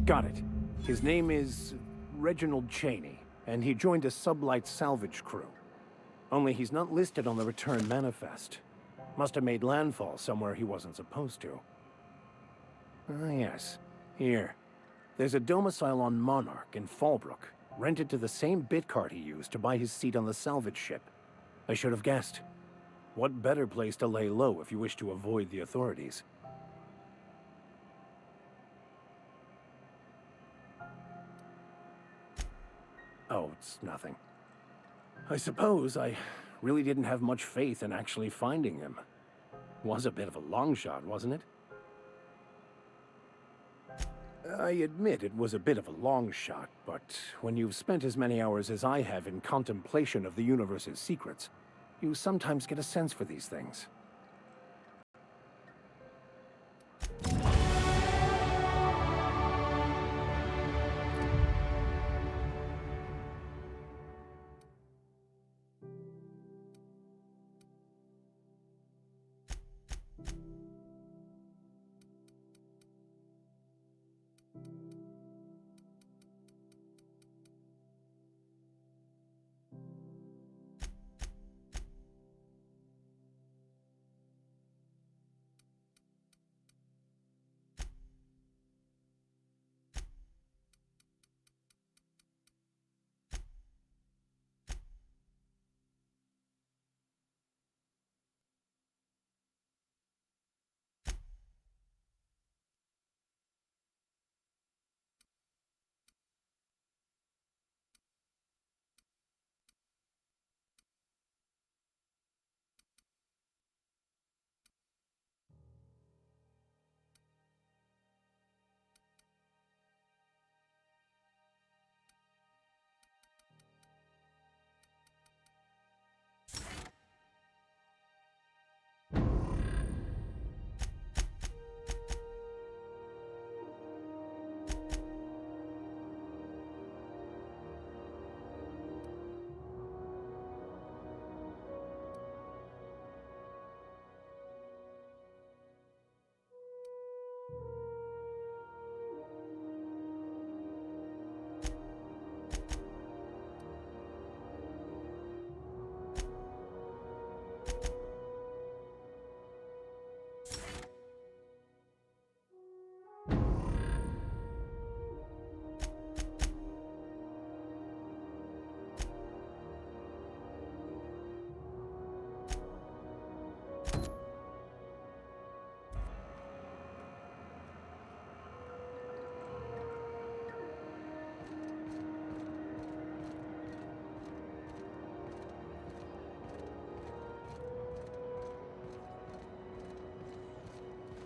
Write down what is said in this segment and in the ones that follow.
Got it. His name is Reginald Cheney, and he joined a sublight salvage crew. Only he's not listed on the return manifest. Must have made landfall somewhere he wasn't supposed to. Ah, yes. Here. There's a domicile on Monarch in Fallbrook, rented to the same bit card he used to buy his seat on the salvage ship. I should have guessed. What better place to lay low if you wish to avoid the authorities? Oh, it's nothing. I suppose I really didn't have much faith in actually finding him. Was a bit of a long shot, wasn't it? I admit it was a bit of a long shot, but when you've spent as many hours as I have in contemplation of the universe's secrets, you sometimes get a sense for these things.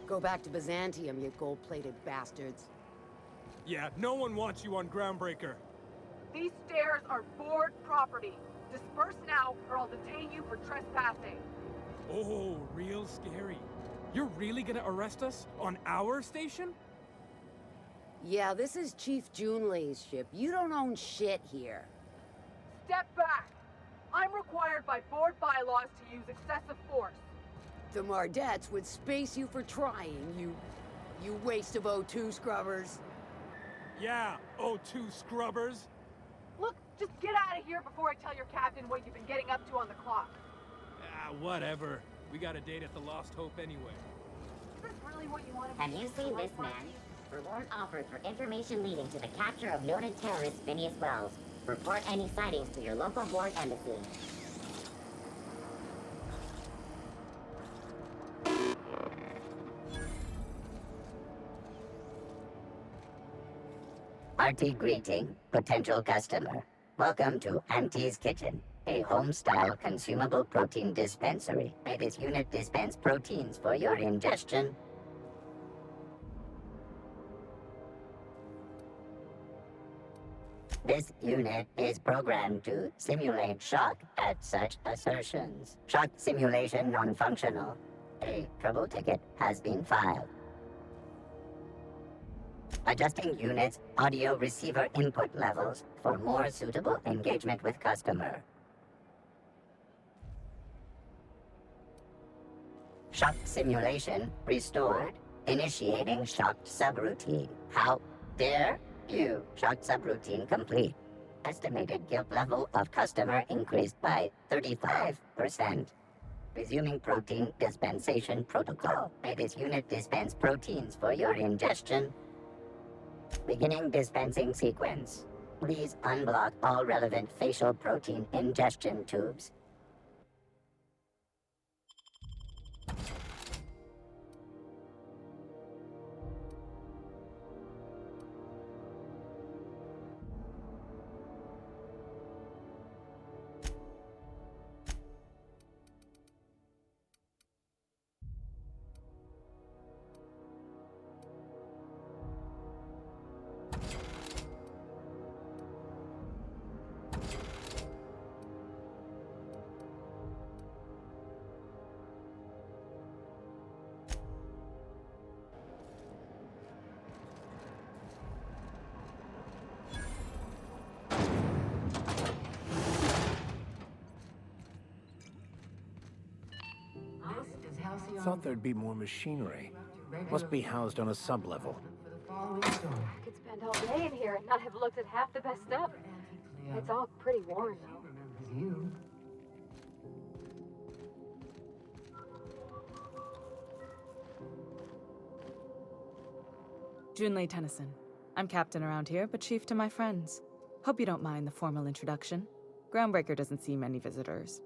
Go back to Byzantium, you gold-plated bastards. Yeah, no one wants you on Groundbreaker. These stairs are board property. Disperse now, or I'll detain you for trespassing. Oh, real scary. You're really gonna arrest us on our station? Yeah, this is Chief Junlei's ship. You don't own shit here. Step back! I'm required by board bylaws to use excessive force. The Mardettes would space you for trying, you waste of O2 scrubbers. Yeah, O2 scrubbers. Look, just get out of here before I tell your captain what you've been getting up to on the clock. Ah, whatever. We got a date at the Lost Hope anyway. Is this really what you want to Have you seen this man? Reward offered for information leading to the capture of noted terrorist Phineas Wells. Report any sightings to your local board embassy. Hearty greeting, potential customer. Welcome to Auntie's Kitchen, a home-style consumable protein dispensary. May this unit dispense proteins for your ingestion. This unit is programmed to simulate shock at such assertions. Shock simulation non-functional. A trouble ticket has been filed. Adjusting unit's audio receiver input levels for more suitable engagement with customer. Shock simulation restored. Initiating shocked subroutine. How Dare you. Short subroutine complete. Estimated guilt level of customer increased by 35%. Resuming protein dispensation protocol. May this unit dispense proteins for your ingestion. Beginning dispensing sequence. Please unblock all relevant facial protein ingestion tubes. Thought there'd be more machinery. Must be housed on a sub-level. I could spend all day in here and not have looked at half the best stuff. It's all pretty worn, though. Junlei Tennyson. I'm captain around here, but chief to my friends. Hope you don't mind the formal introduction. Groundbreaker doesn't see many visitors.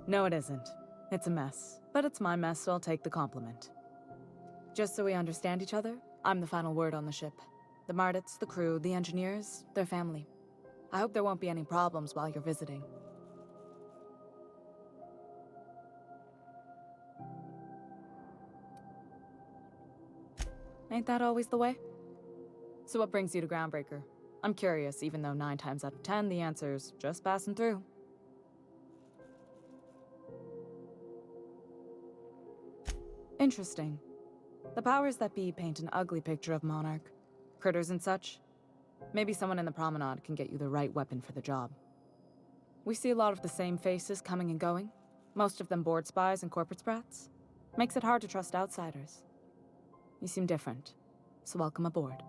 No, it isn't. It's a mess. But it's my mess, so I'll take the compliment. Just so we understand each other, I'm the final word on the ship. The Mardits, the crew, the engineers, their family. I hope there won't be any problems while you're visiting. Ain't that always the way? So what brings you to Groundbreaker? I'm curious, even though 9 times out of 10 the answer's just passing through. Interesting. The powers that be paint an ugly picture of Monarch. Critters and such. Maybe someone in the promenade can get you the right weapon for the job. We see a lot of the same faces coming and going. Most of them board spies and corporate sprats. Makes it hard to trust outsiders. You seem different, so welcome aboard.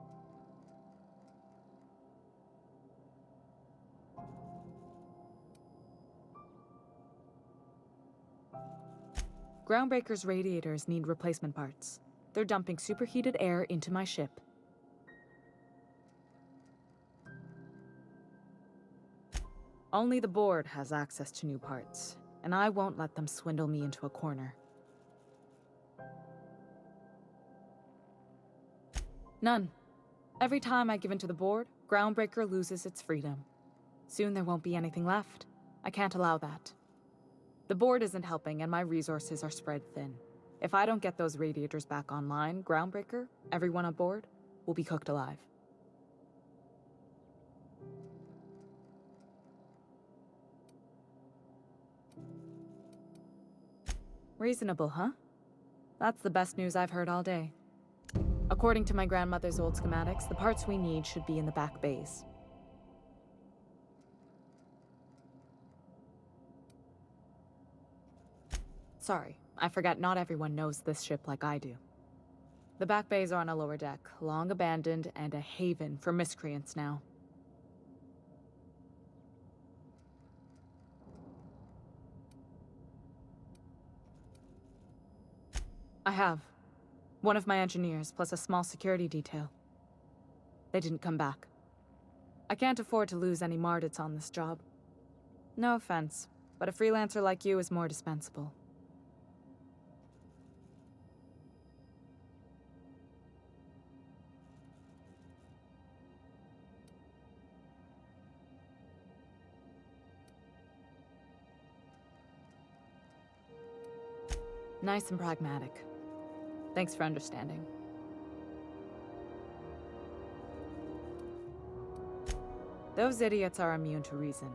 Groundbreaker's radiators need replacement parts. They're dumping superheated air into my ship. Only the board has access to new parts, and I won't let them swindle me into a corner. None. Every time I give in to the board, Groundbreaker loses its freedom. Soon there won't be anything left. I can't allow that. The board isn't helping, and my resources are spread thin. If I don't get those radiators back online, Groundbreaker, everyone aboard, will be cooked alive. Reasonable, huh? That's the best news I've heard all day. According to my grandmother's old schematics, the parts we need should be in the back bays. Sorry, I forgot not everyone knows this ship like I do. The back bays are on a lower deck, long abandoned and a haven for miscreants now. I have. One of my engineers, plus a small security detail. They didn't come back. I can't afford to lose any Mardits on this job. No offense, but a freelancer like you is more dispensable. Nice and pragmatic. Thanks for understanding. Those idiots are immune to reason,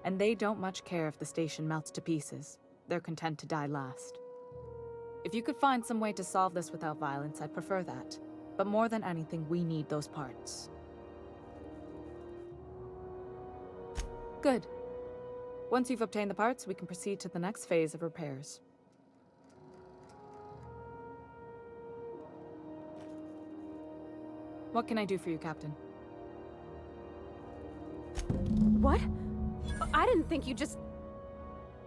and they don't much care if the station melts to pieces. They're content to die last. If you could find some way to solve this without violence, I'd prefer that. But more than anything, we need those parts. Good. Once you've obtained the parts, we can proceed to the next phase of repairs. What can I do for you, Captain? What? I didn't think you just...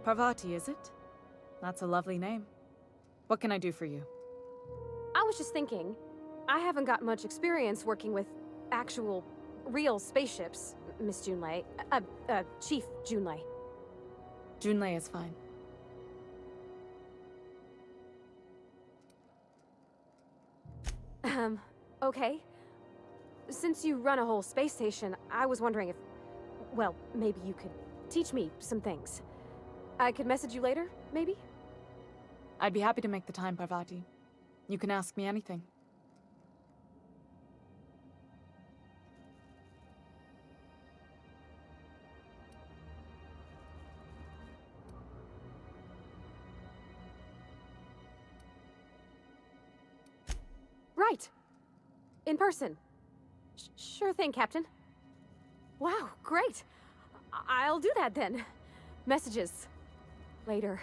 Parvati, is it? That's a lovely name. What can I do for you? I was just thinking, I haven't got much experience working with actual, real spaceships, Miss Junlei. Chief Junlei. Junlei is fine. Okay. Since you run a whole space station, I was wondering if... Well, maybe you could teach me some things. I could message you later, maybe? I'd be happy to make the time, Parvati. You can ask me anything. Right. In person. Sure thing, Captain. Wow, great. I'll do that then. Messages. Later.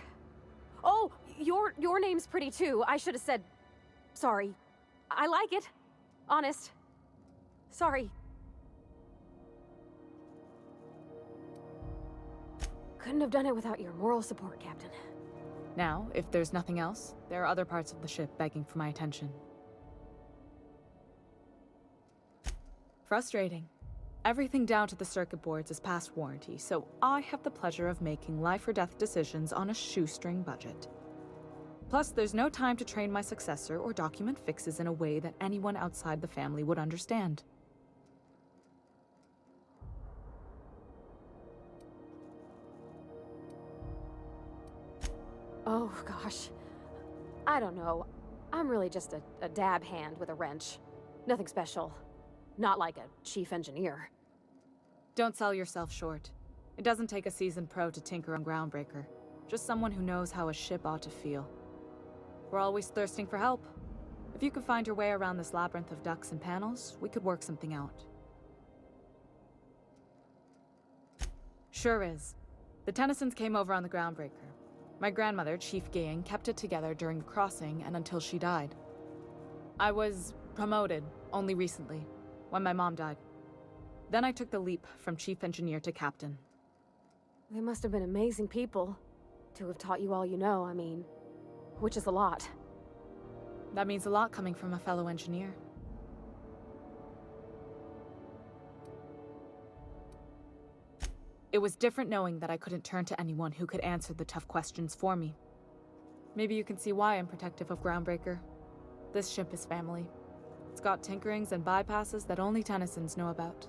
Oh, your name's pretty too. I should have said... Sorry. I like it. Honest. Sorry. Couldn't have done it without your moral support, Captain. Now, if there's nothing else, there are other parts of the ship begging for my attention. Frustrating. Everything down to the circuit boards is past warranty, so I have the pleasure of making life or death decisions on a shoestring budget. Plus, there's no time to train my successor or document fixes in a way that anyone outside the family would understand. Oh, gosh. I don't know. I'm really just a dab hand with a wrench. Nothing special. Not like a chief engineer. Don't sell yourself short. It doesn't take a seasoned pro to tinker on Groundbreaker. Just someone who knows how a ship ought to feel. We're always thirsting for help. If you could find your way around this labyrinth of ducts and panels, we could work something out. Sure is. The Tennysons came over on the Groundbreaker. My grandmother, Chief Gaying, kept it together during the crossing and until she died. I was promoted only recently, when my mom died. Then I took the leap from chief engineer to captain. They must have been amazing people to have taught you all you know, I mean, which is a lot. That means a lot coming from a fellow engineer. It was different knowing that I couldn't turn to anyone who could answer the tough questions for me. Maybe you can see why I'm protective of Groundbreaker. This ship is family. It's got tinkerings and bypasses that only Tennysons know about.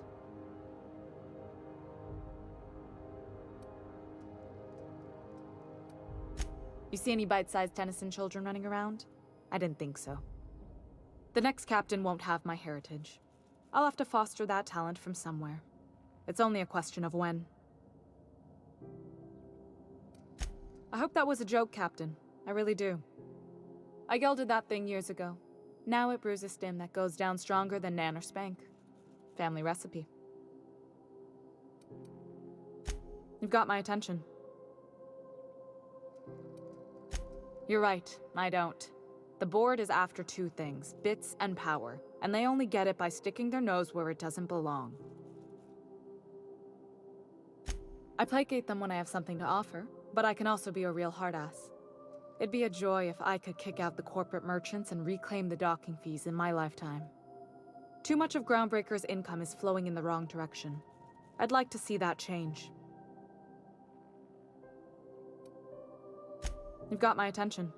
You see any bite-sized Tennyson children running around? I didn't think so. The next captain won't have my heritage. I'll have to foster that talent from somewhere. It's only a question of when. I hope that was a joke, Captain. I really do. I gelded that thing years ago. Now it brews a stim that goes down stronger than Nan or Spank. Family recipe. You've got my attention. You're right, I don't. The board is after two things, bits and power, and they only get it by sticking their nose where it doesn't belong. I placate them when I have something to offer, but I can also be a real hard-ass. It'd be a joy if I could kick out the corporate merchants and reclaim the docking fees in my lifetime. Too much of Groundbreaker's income is flowing in the wrong direction. I'd like to see that change. You've got my attention.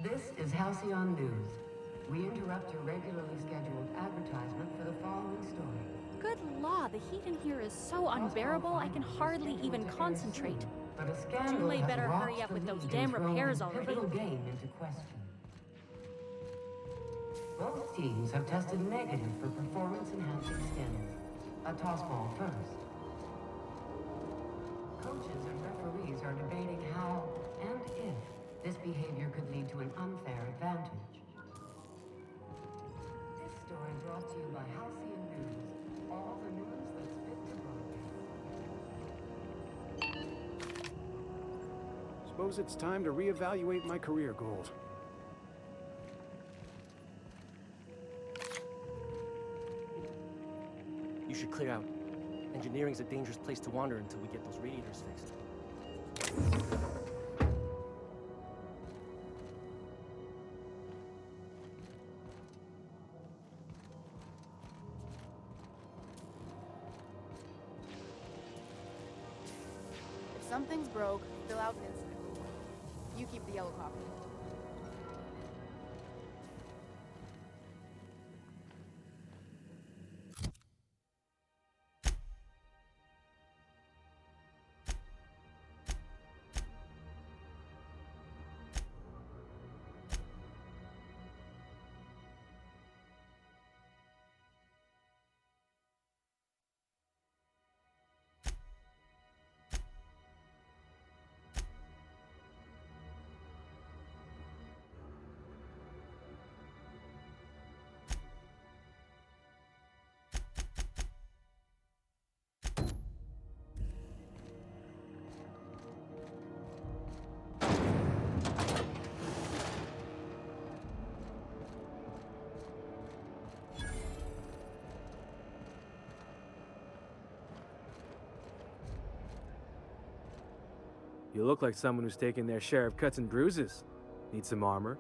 This is Halcyon News. We interrupt your regularly scheduled advertisement for the following story. Good law, the heat in here is so unbearable I can hardly even concentrate. But a scandal Junlei has better rocked hurry up the with those league damn and thrown repairs the already. pivotal game into question. Both teams have tested negative for performance-enhancing stims. A tossball first. Coaches and referees are debating how and if this behavior could lead to an unfair advantage. This story brought to you by Halcyon News. All the news that's fit to broadcast. Suppose it's time to reevaluate my career goals. You should clear out. Engineering's a dangerous place to wander until we get those radiators fixed. If something's broke, fill out instantly. You keep the yellow copy. You look like someone who's taken their share of cuts and bruises. Need some armor?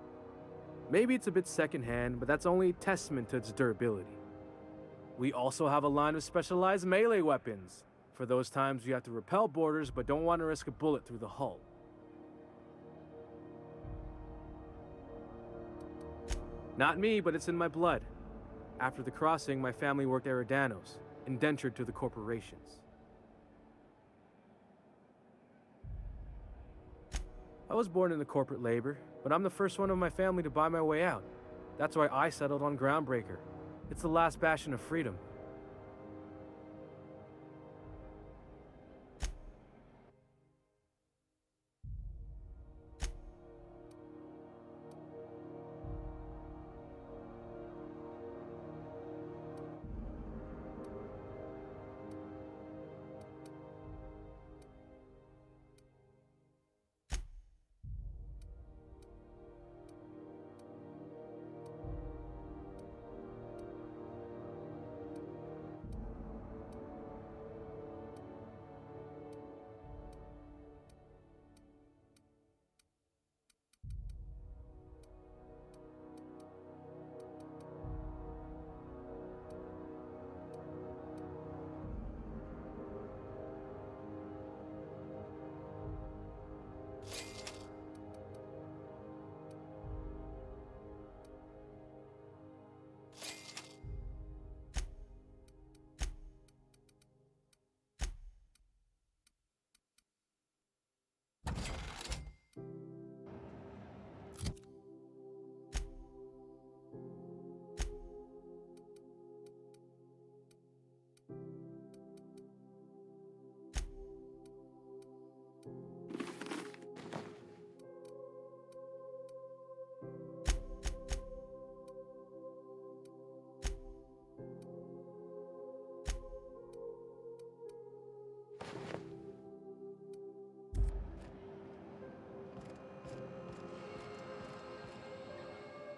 Maybe it's a bit secondhand, but that's only a testament to its durability. We also have a line of specialized melee weapons, for those times you have to repel boarders but don't want to risk a bullet through the hull. Not me, but it's in my blood. After the crossing, my family worked Eridanos, indentured to the corporations. I was born into corporate labor, but I'm the first one of my family to buy my way out. That's why I settled on Groundbreaker. It's the last bastion of freedom.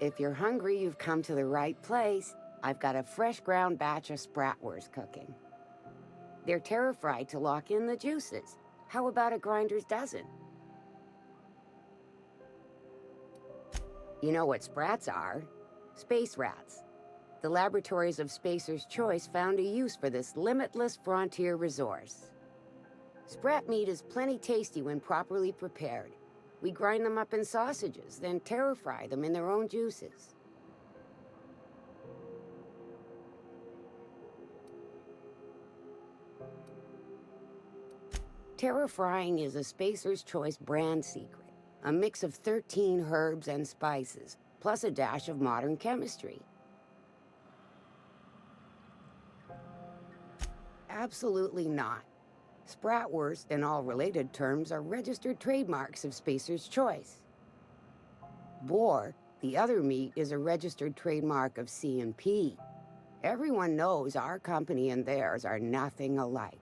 If you're hungry, you've come to the right place. I've got a fresh ground batch of spratwurst cooking. They're terra-fried to lock in the juices. How about a grinder's dozen? You know what sprats are? Space rats. The laboratories of Spacer's Choice found a use for this limitless frontier resource. Sprat meat is plenty tasty when properly prepared. We grind them up in sausages, then terra-fry them in their own juices. Terra-frying is a Spacer's Choice brand secret. A mix of 13 herbs and spices, plus a dash of modern chemistry. Absolutely not. Spratwurst and all related terms are registered trademarks of Spacer's Choice. Boar, the other meat, is a registered trademark of C&P. Everyone knows our company and theirs are nothing alike.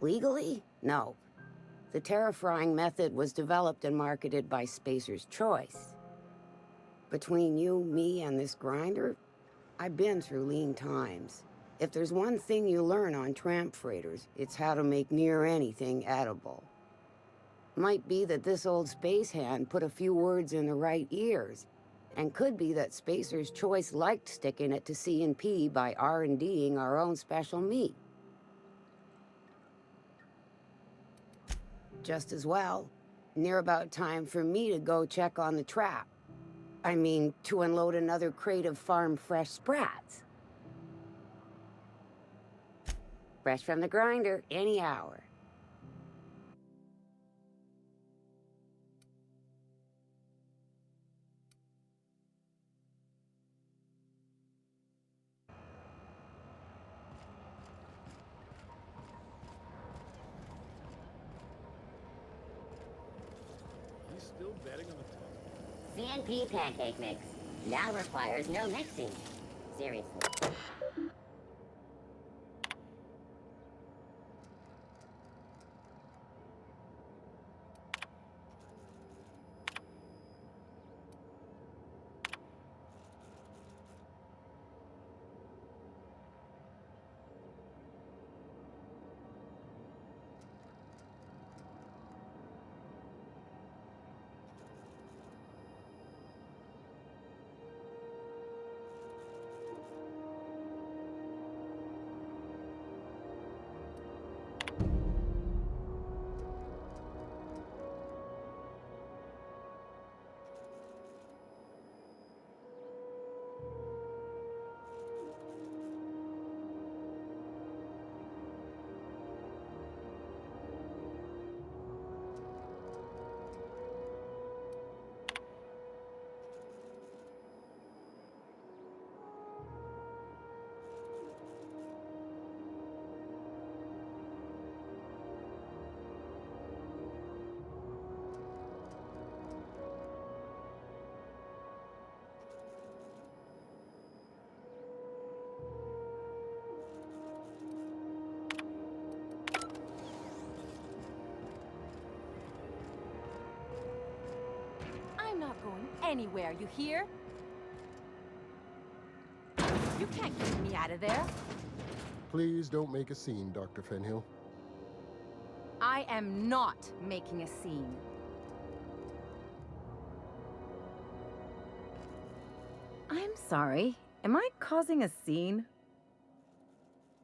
Legally? No. The terra-frying method was developed and marketed by Spacer's Choice. Between you, me, and this grinder, I've been through lean times. If there's one thing you learn on tramp freighters, it's how to make near anything edible. Might be that this old space hand put a few words in the right ears, and could be that Spacer's Choice liked sticking it to C&P by R&Ding our own special meat. Just as well, near about time for me to go check on the trap. I mean, to unload another crate of farm-fresh sprats. Fresh from the grinder, any hour. He's still betting on the top. C&P pancake mix now requires no mixing. Seriously. I'm not going anywhere, you hear? You can't get me out of there. Please don't make a scene, Dr. Fenhill. I am not making a scene. I'm sorry. Am I causing a scene?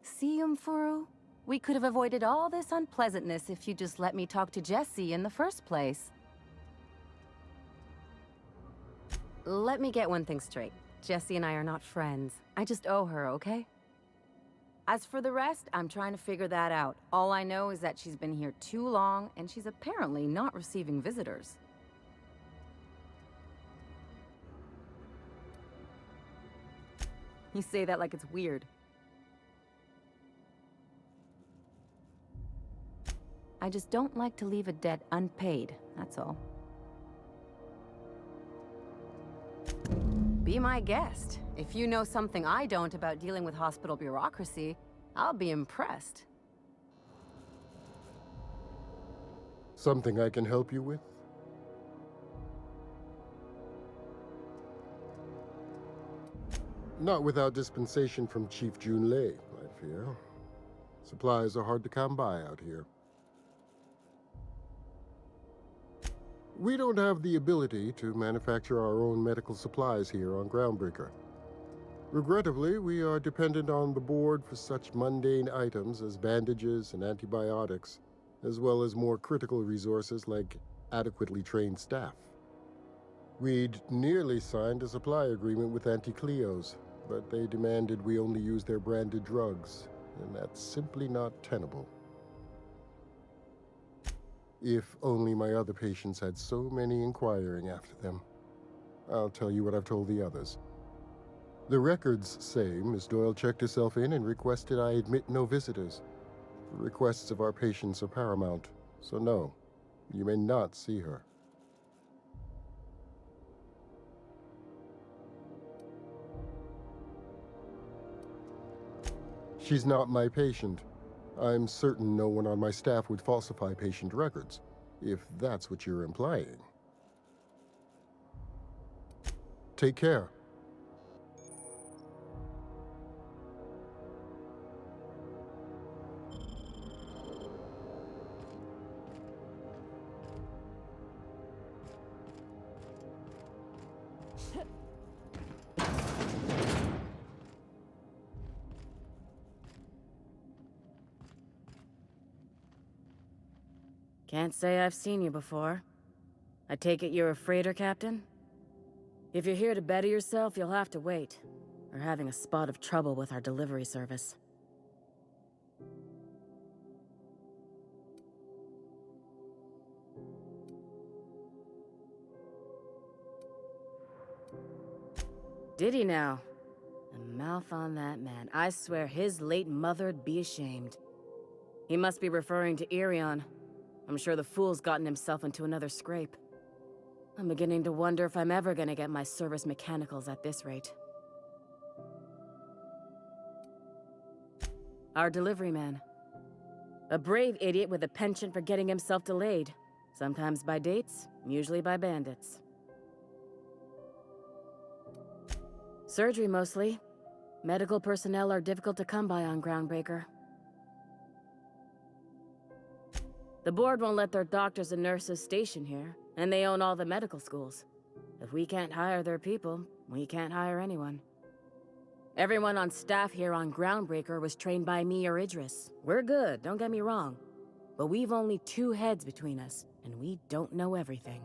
See, Umfuru? We could have avoided all this unpleasantness if you just let me talk to Jessie in the first place. Let me get one thing straight. Jessie and I are not friends. I just owe her, okay? As for the rest, I'm trying to figure that out. All I know is that she's been here too long, and she's apparently not receiving visitors. You say that like it's weird. I just don't like to leave a debt unpaid, that's all. Be my guest. If you know something I don't about dealing with hospital bureaucracy, I'll be impressed. Something I can help you with? Not without dispensation from Chief Junlei, I fear. Supplies are hard to come by out here. We don't have the ability to manufacture our own medical supplies here on Groundbreaker. Regrettably, we are dependent on the board for such mundane items as bandages and antibiotics, as well as more critical resources like adequately trained staff. We'd nearly signed a supply agreement with Anti-Cleos, but they demanded we only use their branded drugs, and that's simply not tenable. If only my other patients had so many inquiring after them. I'll tell you what I've told the others. The records say Miss Doyle checked herself in and requested I admit no visitors. The requests of our patients are paramount, so no, you may not see her. She's not my patient. I'm certain no one on my staff would falsify patient records, if that's what you're implying. Take care. Can't say I've seen you before. I take it you're a freighter captain? If you're here to better yourself, you'll have to wait. We're having a spot of trouble with our delivery service. Did he now? The mouth on that man. I swear his late mother'd be ashamed. He must be referring to Irion. I'm sure the fool's gotten himself into another scrape. I'm beginning to wonder if I'm ever gonna get my service mechanicals at this rate. Our delivery man. A brave idiot with a penchant for getting himself delayed. Sometimes by dates, usually by bandits. Surgery mostly. Medical personnel are difficult to come by on Groundbreaker. The board won't let their doctors and nurses station here, and they own all the medical schools. If we can't hire their people, we can't hire anyone. Everyone on staff here on Groundbreaker was trained by me or Idris. We're good, don't get me wrong. But we've only 2 heads between us, and we don't know everything.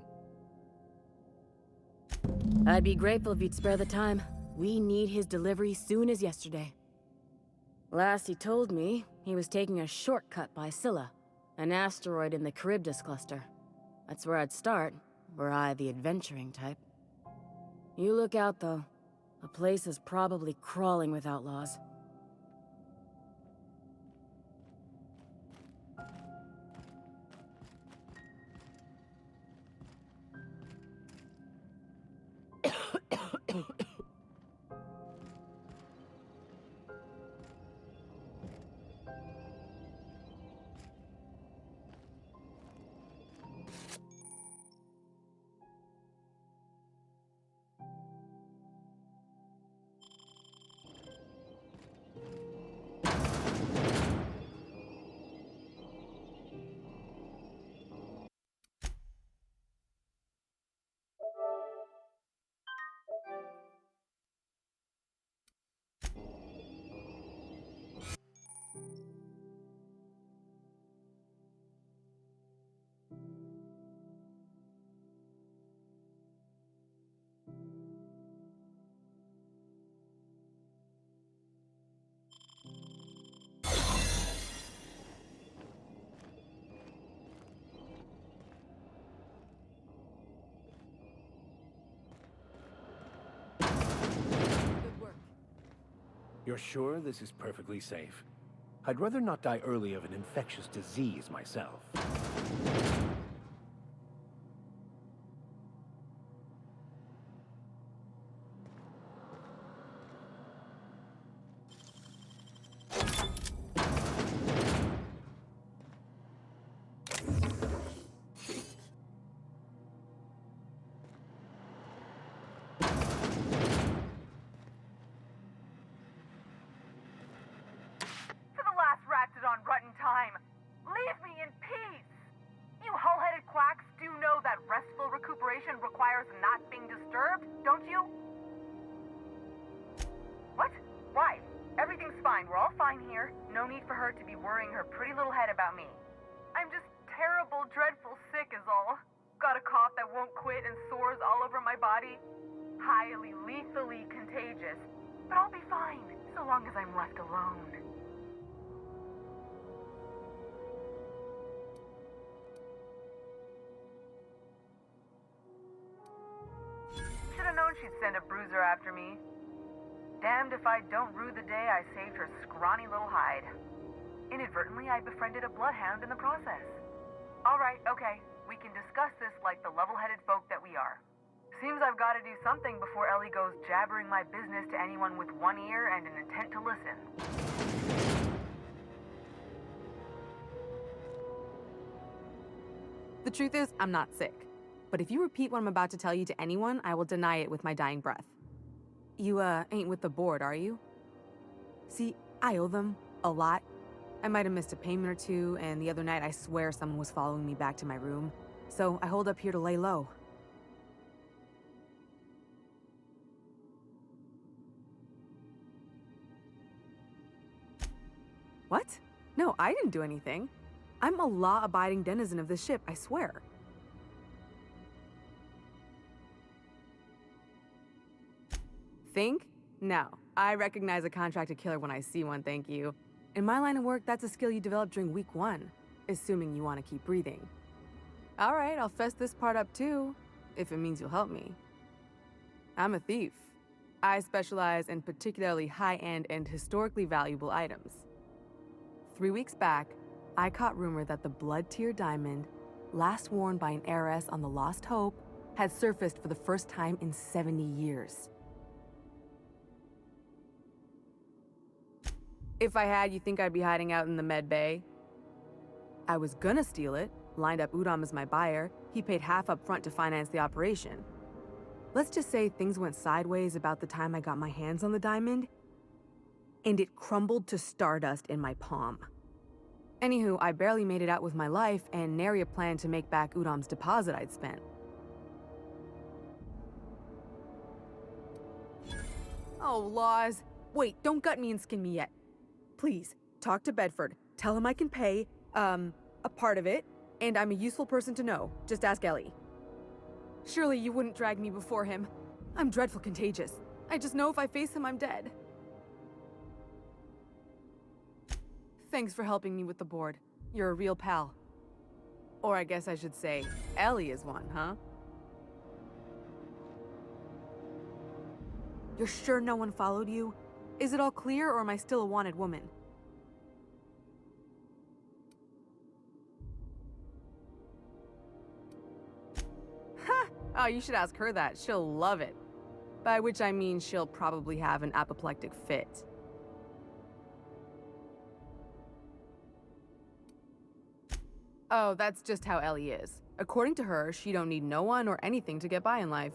I'd be grateful if you'd spare the time. We need his delivery soon as yesterday. Last he told me, he was taking a shortcut by Scylla, an asteroid in the Charybdis cluster. That's where I'd start, were I the adventuring type. You look out, though. The place is probably crawling with outlaws. You're sure this is perfectly safe? I'd rather not die early of an infectious disease myself. fine here. No need for her to be worrying her pretty little head about me. I'm just terrible, dreadful sick is all. Got a cough that won't quit and sores all over my body. Highly, lethally contagious. But I'll be fine, so long as I'm left alone. Should've known she'd send a bruiser after me. Damned if I don't rue the day I saved her scrawny little hide. Inadvertently, I befriended a bloodhound in the process. Alright, okay. We can discuss this like the level-headed folk that we are. Seems I've got to do something before Ellie goes jabbering my business to anyone with one ear and an intent to listen. The truth is, I'm not sick. But if you repeat what I'm about to tell you to anyone, I will deny it with my dying breath. You, ain't with the board, are you? See, I owe them a lot. I might have missed a payment or two, and the other night I swear someone was following me back to my room. So I hold up here to lay low. What? No, I didn't do anything. I'm a law-abiding denizen of this ship, I swear. Think? No. I recognize a contracted killer when I see one, thank you. In my line of work, that's a skill you develop during week 1, assuming you want to keep breathing. All right, I'll fess this part up too, if it means you'll help me. I'm a thief. I specialize in particularly high-end and historically valuable items. 3 weeks back, I caught rumor that the blood-tier diamond, last worn by an heiress on the Lost Hope, had surfaced for the first time in 70 years. If I had, you think I'd be hiding out in the med bay? I was gonna steal it, lined up Udom as my buyer. He paid half up front to finance the operation. Let's just say things went sideways about the time I got my hands on the diamond, and it crumbled to stardust in my palm. Anywho, I barely made it out with my life, and nary a plan to make back Udom's deposit I'd spent. Oh, laws. Wait, don't gut me and skin me yet. Please, talk to Bedford. Tell him I can pay, a part of it, and I'm a useful person to know. Just ask Ellie. Surely you wouldn't drag me before him. I'm dreadful contagious. I just know if I face him, I'm dead. Thanks for helping me with the board. You're a real pal. Or I guess I should say, Ellie is one, huh? You're sure no one followed you? Is it all clear, or am I still a wanted woman? Ha! Oh, you should ask her that. She'll love it. By which I mean she'll probably have an apoplectic fit. Oh, that's just how Ellie is. According to her, she don't need no one or anything to get by in life.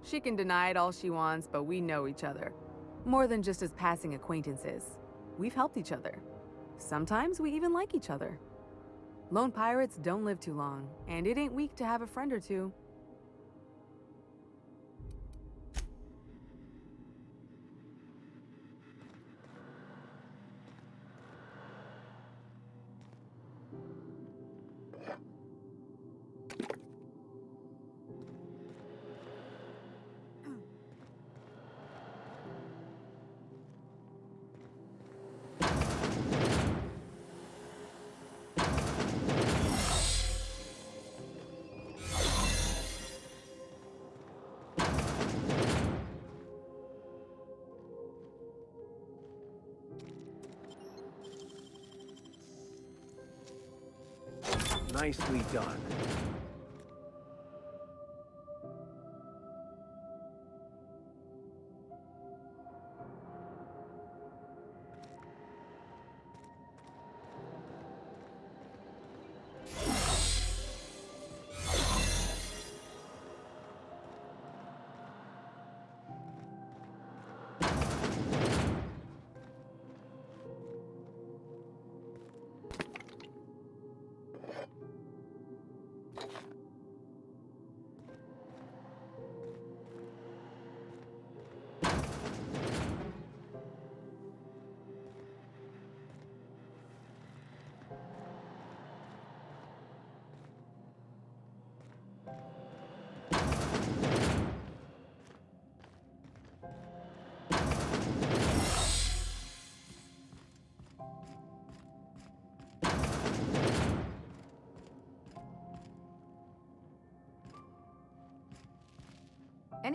She can deny it all she wants, but we know each other. More than just as passing acquaintances. We've helped each other. Sometimes we even like each other. Lone pirates don't live too long, and it ain't weak to have a friend or two. Nicely done.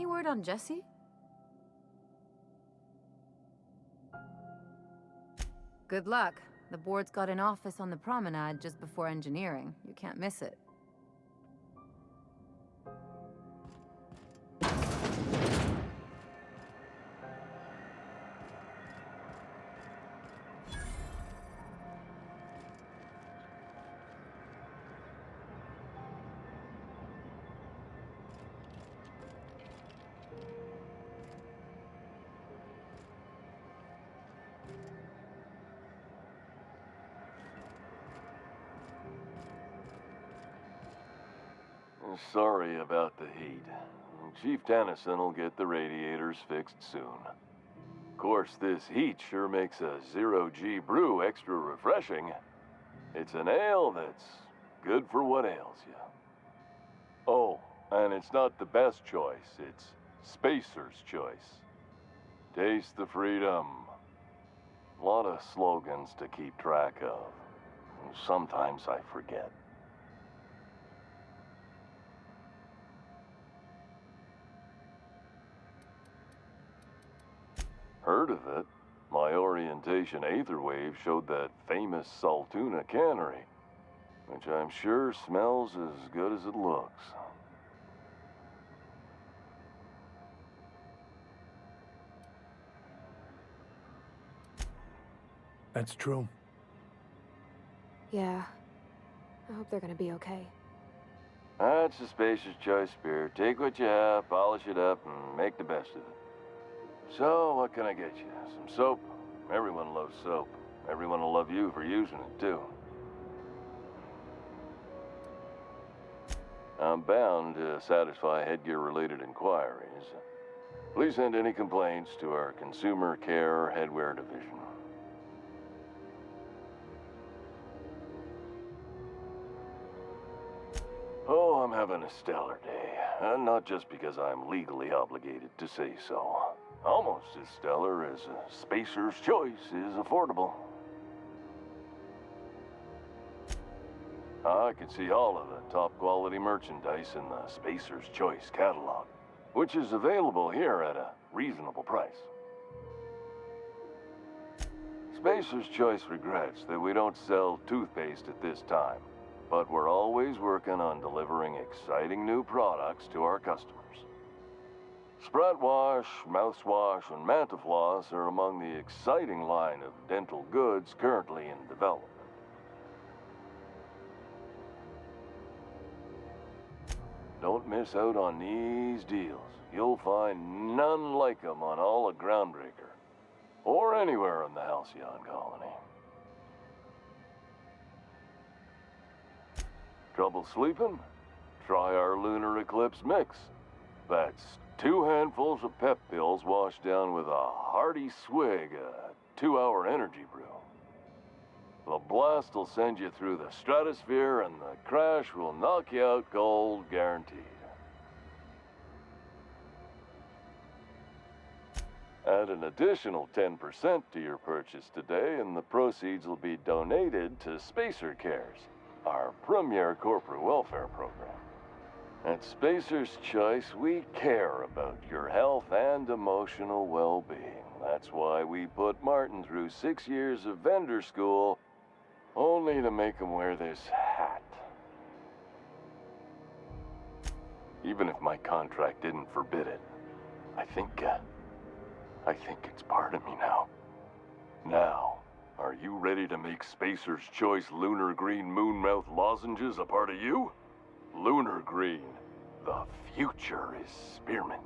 Any word on Jesse? Good luck. The board's got an office on the promenade just before engineering. You can't miss it. Sorry about the heat. Chief Tennyson will get the radiators fixed soon. Of course, this heat sure makes a zero-G brew extra refreshing. It's an ale that's good for what ails you. Oh, and it's not the best choice, it's Spacer's choice. Taste the freedom. A lot of slogans to keep track of. Sometimes I forget. Heard of it. My orientation aether wave showed that famous Saltuna cannery, which I'm sure smells as good as it looks. That's true. Yeah. I hope they're gonna be okay. That's a Spacer's Choice beer. Take what you have, polish it up, and make the best of it. So, what can I get you? Some soap? Everyone loves soap. Everyone will love you for using it, too. I'm bound to satisfy headgear-related inquiries. Please send any complaints to our Consumer Care Headwear Division. Oh, I'm having a stellar day. And not just because I'm legally obligated to say so. Almost as stellar as a Spacer's Choice is affordable. I can see all of the top quality merchandise in the Spacer's Choice catalog, which is available here at a reasonable price. Spacer's Choice regrets that we don't sell toothpaste at this time, but we're always working on delivering exciting new products to our customers. Sprout Wash, Mouthwash, and Mantafloss are among the exciting line of dental goods currently in development. Don't miss out on these deals. You'll find none like them on all of Groundbreaker, or anywhere in the Halcyon colony. Trouble sleeping? Try our Lunar Eclipse Mix. That's 2 handfuls of pep pills washed down with a hearty swig of 2-hour energy brew. The blast will send you through the stratosphere and the crash will knock you out cold, guaranteed. Add an additional 10% to your purchase today and the proceeds will be donated to Spacer Cares, our premier corporate welfare program. At Spacer's Choice, we care about your health and emotional well-being. That's why we put Martin through 6 years of vendor school, only to make him wear this hat. Even if my contract didn't forbid it, I think it's part of me now. Now, are you ready to make Spacer's Choice Lunar Green Moonmouth lozenges a part of you? Lunar Green, the future is spearmint.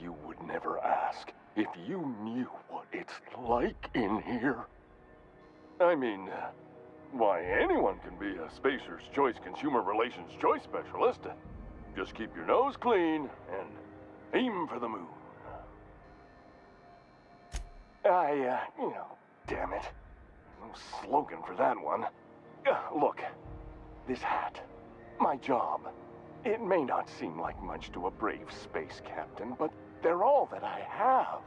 You would never ask if you knew what it's like in here. I mean, why, anyone can be a Spacer's Choice Consumer Relations Choice Specialist. Just keep your nose clean and aim for the moon. Damn it. No slogan for that one. Look, this hat, my job. It may not seem like much to a brave space captain, but they're all that I have.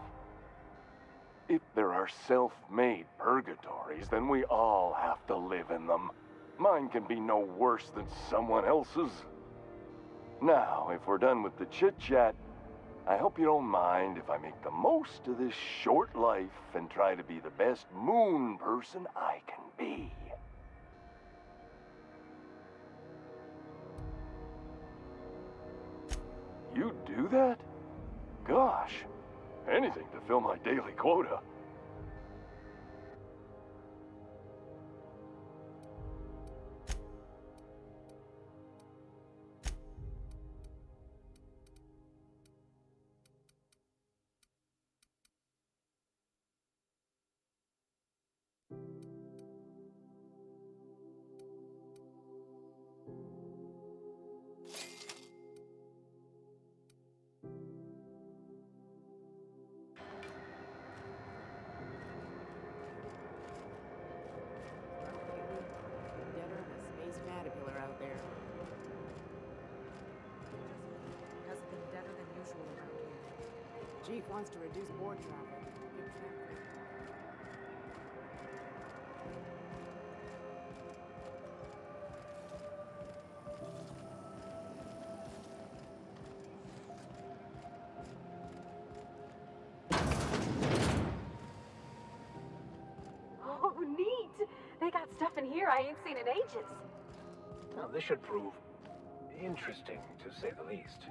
If there are self-made purgatories, then we all have to live in them. Mine can be no worse than someone else's. Now, if we're done with the chit-chat, I hope you don't mind if I make the most of this short life and try to be the best moon person I can be. You do that? Gosh, anything to fill my daily quota. Deader than a space caterpillar out there. Hasn't been deader than usual around here. Chief wants to reduce board traffic. Give traffic. Oh, neat! They got stuff in here I ain't seen in ages. Now, this should prove interesting, to say the least.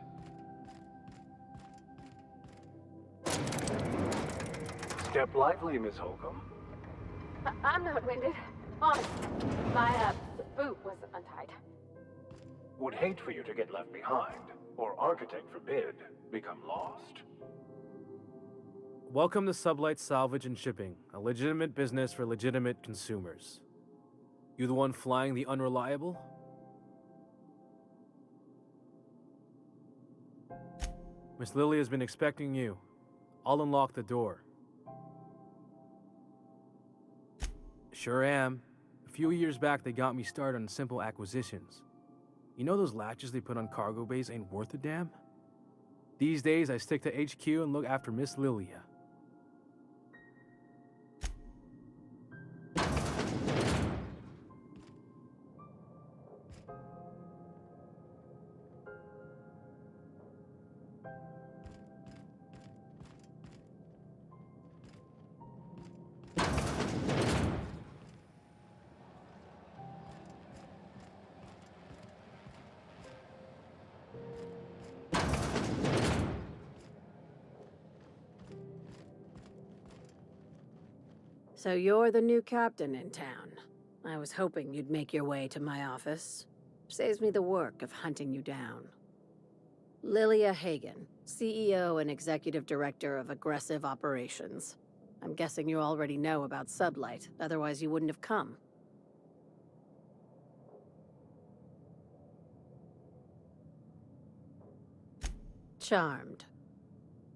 Step lively, Miss Holcomb. I'm not winded. Honest. My, boot was untied. Would hate for you to get left behind, or architect forbid, become lost. Welcome to Sublight Salvage and Shipping, a legitimate business for legitimate consumers. You the one flying the unreliable? Miss Lilya has been expecting you. I'll unlock the door. Sure am. A few years back, they got me started on simple acquisitions. You know those latches they put on cargo bays ain't worth a damn? These days, I stick to HQ and look after Miss Lilya. So you're the new captain in town. I was hoping you'd make your way to my office. Saves me the work of hunting you down. Lilya Hagen, CEO and Executive Director of Aggressive Operations. I'm guessing you already know about Sublight, otherwise you wouldn't have come. Charmed.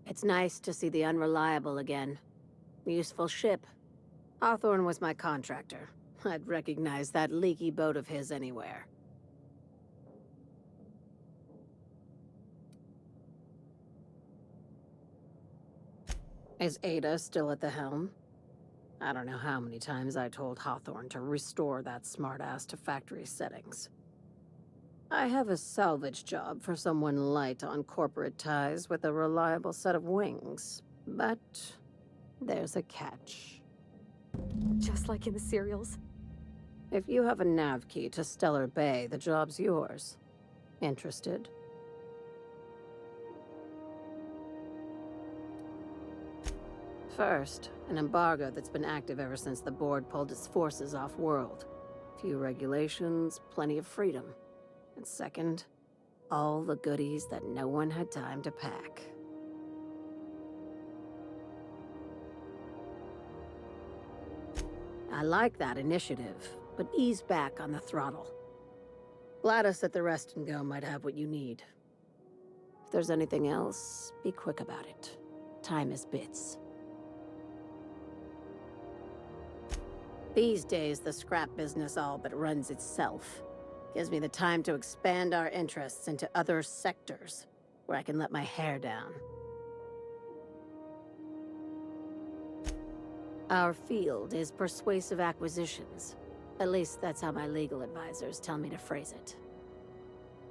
It's nice to see the Unreliable again. Useful ship. Hawthorne was my contractor. I'd recognize that leaky boat of his anywhere. Is Ada still at the helm? I don't know how many times I told Hawthorne to restore that smartass to factory settings. I have a salvage job for someone light on corporate ties with a reliable set of wings, but there's a catch. Just like in the serials? If you have a nav key to Stellar Bay, the job's yours. Interested? First, an embargo that's been active ever since the board pulled its forces off-world. Few regulations, plenty of freedom. And second, all the goodies that no one had time to pack. I like that initiative, but ease back on the throttle. Gladys at the Rest and Go might have what you need. If there's anything else, be quick about it. Time is bits. These days, the scrap business all but runs itself. Gives me the time to expand our interests into other sectors, where I can let my hair down. Our field is persuasive acquisitions. At least that's how my legal advisors tell me to phrase it.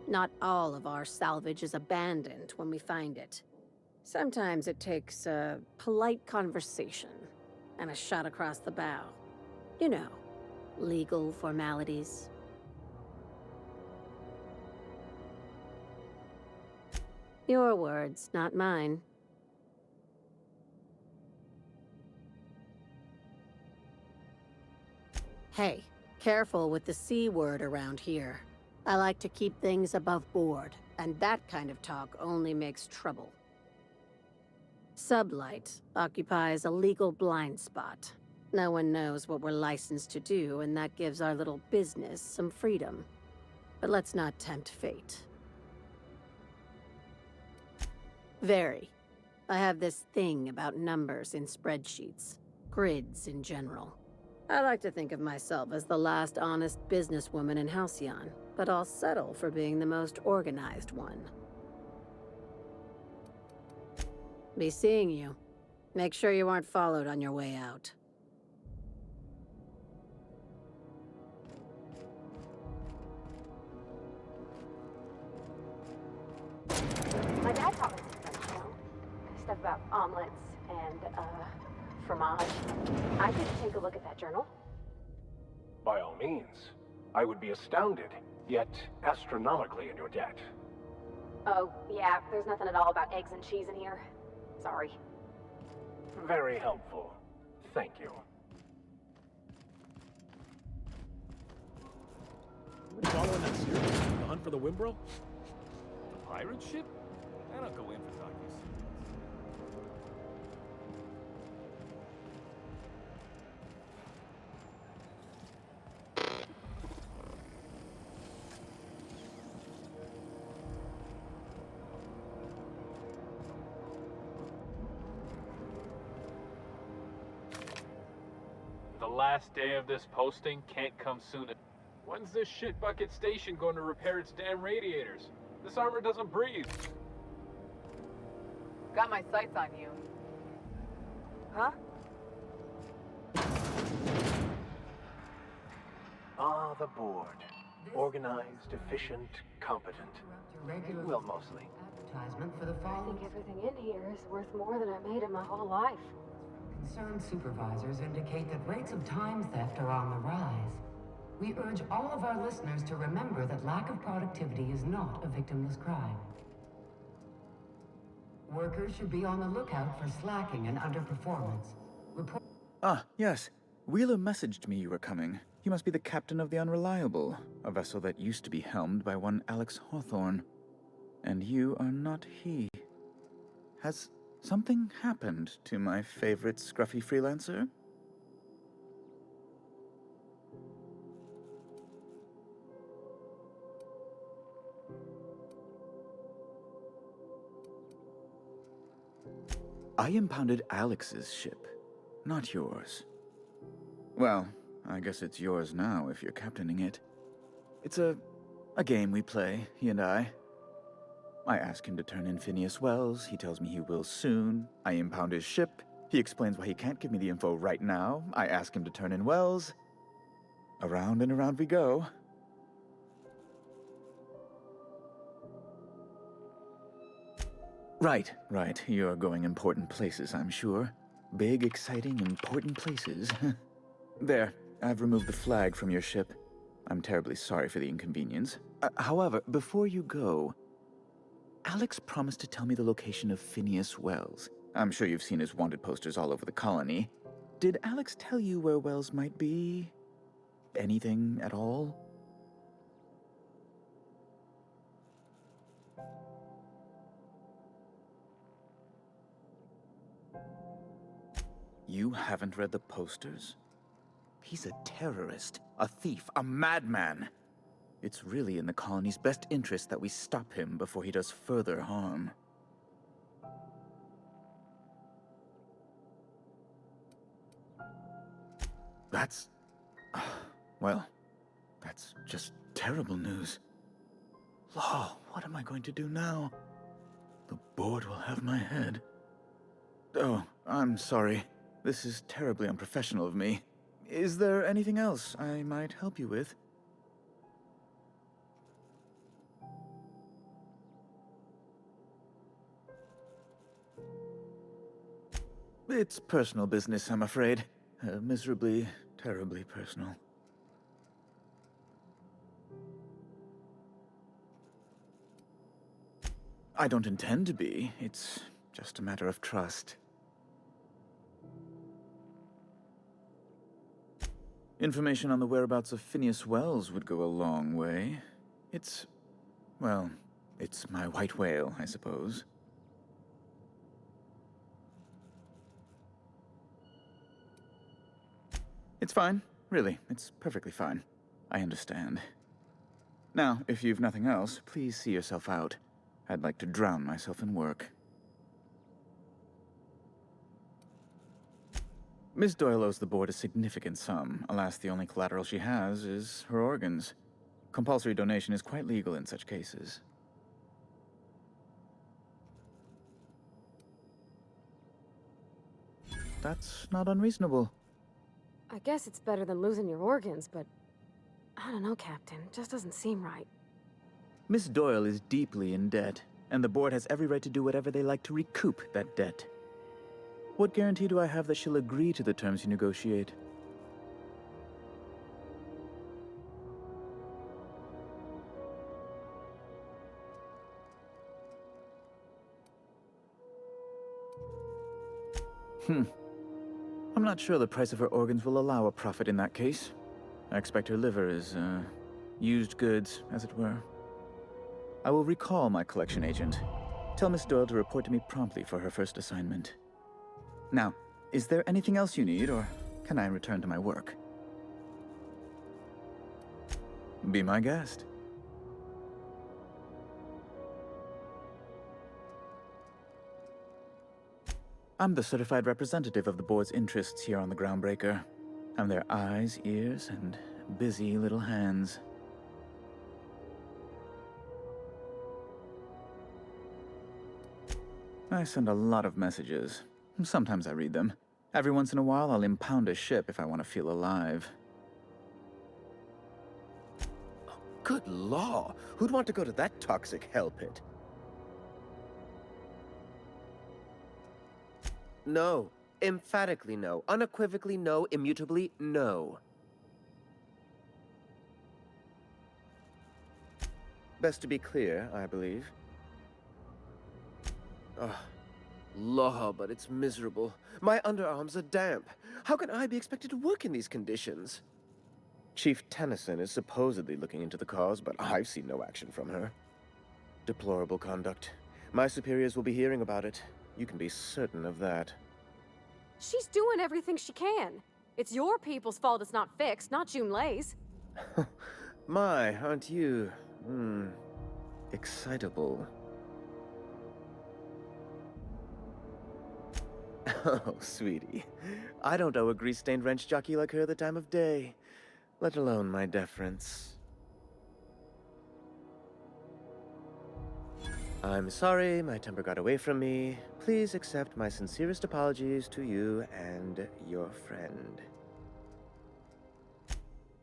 Not all of our salvage is abandoned when we find it. Sometimes it takes a polite conversation and a shot across the bow. You know, legal formalities. Your words, not mine. Hey, careful with the C word around here. I like to keep things above board, and that kind of talk only makes trouble. Sublight occupies a legal blind spot. No one knows what we're licensed to do, and that gives our little business some freedom. But let's not tempt fate. Very. I have this thing about numbers in spreadsheets. Grids in general. I like to think of myself as the last honest businesswoman in Halcyon, but I'll settle for being the most organized one. Be seeing you. Make sure you aren't followed on your way out. My dad taught me some French, you know? Stuff about omelets and, fromage. I could take a look at that journal. By all means. I would be astounded, yet astronomically in your debt. Oh, yeah, there's nothing at all about eggs and cheese in here. Sorry. Very helpful. Thank you. You been following that series? The Hunt for the Wimbro? The pirate ship? I don't go in for talking. The last day of this posting can't come sooner. When's this shitbucket station going to repair its damn radiators? This armor doesn't breathe. Got my sights on you. Huh? Ah, the board. Organized, efficient, competent. Well, mostly. Advertisement for the I following. think everything in here is worth more than I made in my whole life. Concerned supervisors indicate that rates of time theft are on the rise. We urge all of our listeners to remember that lack of productivity is not a victimless crime. Workers should be on the lookout for slacking and underperformance. Ah, yes. Wheeler messaged me you were coming. He must be the captain of the Unreliable, a vessel that used to be helmed by one Alex Hawthorne. And you are not he. Has something happened to my favorite scruffy freelancer? I impounded Alex's ship, not yours. Well, I guess it's yours now if you're captaining it. It's a game we play, he and I. I ask him to turn in Phineas Wells, he tells me he will soon. I impound his ship, he explains why he can't give me the info right now. I ask him to turn in Wells. Around and around we go. Right. You're going important places, I'm sure. Big, exciting, important places. There, I've removed the flag from your ship. I'm terribly sorry for the inconvenience. However, before you go, Alex promised to tell me the location of Phineas Wells. I'm sure you've seen his wanted posters all over the colony. Did Alex tell you where Wells might be? Anything at all? You haven't read the posters? He's a terrorist, a thief, a madman. It's really in the colony's best interest that we stop him before he does further harm. That's... well, that's just terrible news. Law, what am I going to do now? The board will have my head. Oh, I'm sorry. This is terribly unprofessional of me. Is there anything else I might help you with? It's personal business, I'm afraid. Miserably, terribly personal. I don't intend to be. It's just a matter of trust. Information on the whereabouts of Phineas Wells would go a long way. Well, it's my white whale, I suppose. It's fine. Really, it's perfectly fine. I understand. Now, if you've nothing else, please see yourself out. I'd like to drown myself in work. Miss Doyle owes the board a significant sum. Alas, the only collateral she has is her organs. Compulsory donation is quite legal in such cases. That's not unreasonable. I guess it's better than losing your organs, but I don't know, Captain. It just doesn't seem right. Miss Doyle is deeply in debt, and the board has every right to do whatever they like to recoup that debt. What guarantee do I have that she'll agree to the terms you negotiate? I'm not sure the price of her organs will allow a profit in that case. I expect her liver is, used goods, as it were. I will recall my collection agent. Tell Miss Doyle to report to me promptly for her first assignment. Now, is there anything else you need, or can I return to my work? Be my guest. I'm the certified representative of the board's interests here on the Groundbreaker. I'm their eyes, ears, and busy little hands. I send a lot of messages. Sometimes I read them. Every once in a while, I'll impound a ship if I want to feel alive. Good law! Who'd want to go to that toxic hell pit? No. Emphatically no. Unequivocally no. Immutably no. Best to be clear, I believe. Ugh. Law, but it's miserable. My underarms are damp. How can I be expected to work in these conditions? Chief Tennyson is supposedly looking into the cause, but I've seen no action from her. Deplorable conduct. My superiors will be hearing about it. You can be certain of that. She's doing everything she can. It's your people's fault it's not fixed, not Junlei's. My, aren't you, excitable. Oh, sweetie. I don't owe a grease-stained wrench jockey like her the time of day, let alone my deference. I'm sorry, my temper got away from me. Please accept my sincerest apologies to you and your friend.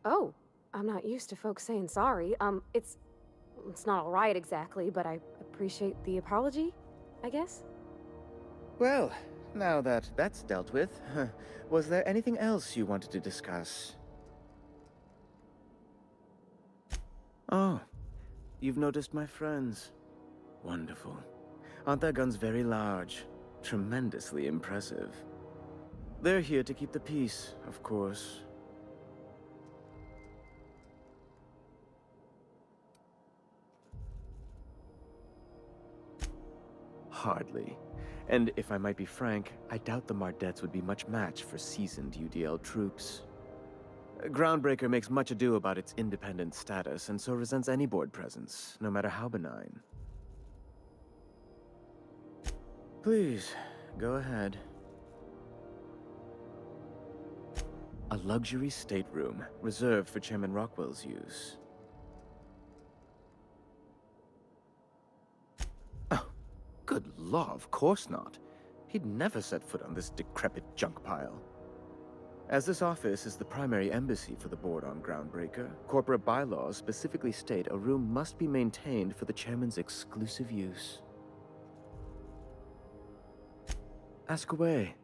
Oh, I'm not used to folks saying sorry. It's not all right exactly, but I appreciate the apology, I guess. Well, now that that's dealt with, was there anything else you wanted to discuss? Oh, you've noticed my friends. Wonderful. Aren't their guns very large? Tremendously impressive. They're here to keep the peace, of course. Hardly. And if I might be frank, I doubt the Mardettes would be much match for seasoned UDL troops. Groundbreaker makes much ado about its independent status, and so resents any board presence, no matter how benign. Please, go ahead. A luxury stateroom, reserved for Chairman Rockwell's use. Oh, good law, of course not. He'd never set foot on this decrepit junk pile. As this office is the primary embassy for the board on Groundbreaker, corporate bylaws specifically state a room must be maintained for the chairman's exclusive use. Ask away.